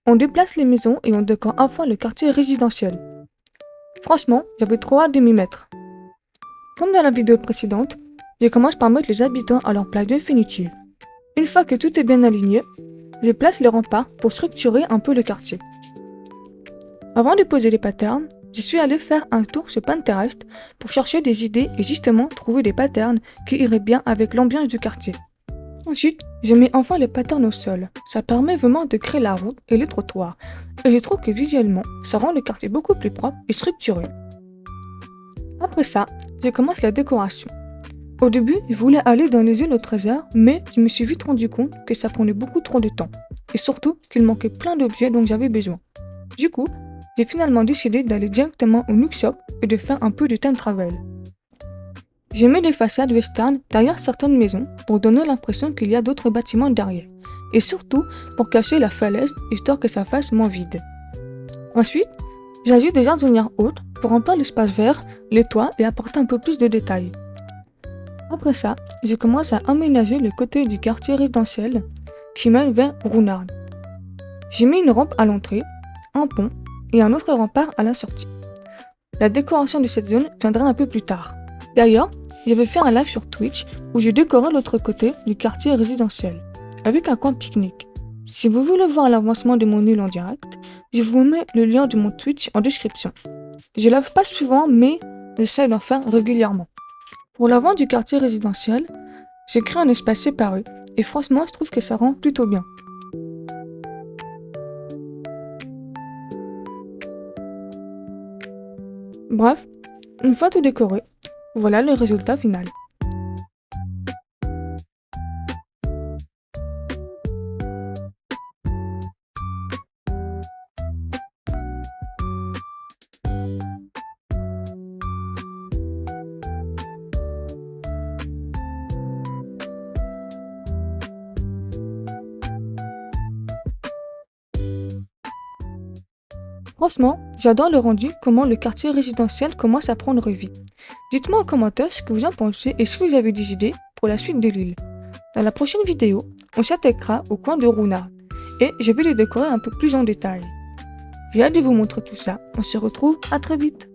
On déplace les maisons et on décore enfin le quartier résidentiel. Franchement, j'avais trop hâte de m'y mettre. Comme dans la vidéo précédente, je commence par mettre les habitants à leur place définitive. Une fois que tout est bien aligné, je place les remparts pour structurer un peu le quartier. Avant de poser les patterns, je suis allé faire un tour sur Pinterest pour chercher des idées et justement trouver des patterns qui iraient bien avec l'ambiance du quartier. Ensuite, j'ai mis enfin les patterns au sol. Ça permet vraiment de créer la route et les trottoirs. Et je trouve que visuellement, ça rend le quartier beaucoup plus propre et structuré. Après ça, je commence la décoration. Au début, je voulais aller dans les îles au trésor, mais je me suis vite rendu compte que ça prenait beaucoup trop de temps. Et surtout qu'il manquait plein d'objets dont j'avais besoin. Du coup, j'ai finalement décidé d'aller directement au Nook Shop et de faire un peu de time travel. J'ai mis des façades western derrière certaines maisons pour donner l'impression qu'il y a d'autres bâtiments derrière. Et surtout pour cacher la falaise histoire que ça fasse moins vide. Ensuite, j'ajoute des jardinières hautes pour remplir l'espace vert, les toits et apporter un peu plus de détails. Après ça, je commence à aménager le côté du quartier résidentiel qui mène vers Runard. J'ai mis une rampe à l'entrée, un pont et un autre rempart à la sortie. La décoration de cette zone viendra un peu plus tard. D'ailleurs, je vais faire un live sur Twitch où je décorerai l'autre côté du quartier résidentiel, avec un coin pique-nique. Si vous voulez voir l'avancement de mon île en direct, je vous mets le lien de mon Twitch en description. Je lave pas souvent, mais j'essaie d'en faire régulièrement. Pour l'avant du quartier résidentiel, j'ai créé un espace séparé, et franchement, je trouve que ça rend plutôt bien. Bref, une fois tout décoré, voilà le résultat final. Franchement, j'adore le rendu, comment le quartier résidentiel commence à prendre vie. Dites-moi en commentaire ce que vous en pensez et si vous avez des idées pour la suite de l'île. Dans la prochaine vidéo, on s'attaquera au coin de Runard et je vais les décorer un peu plus en détail. J'ai hâte de vous montrer tout ça, on se retrouve à très vite.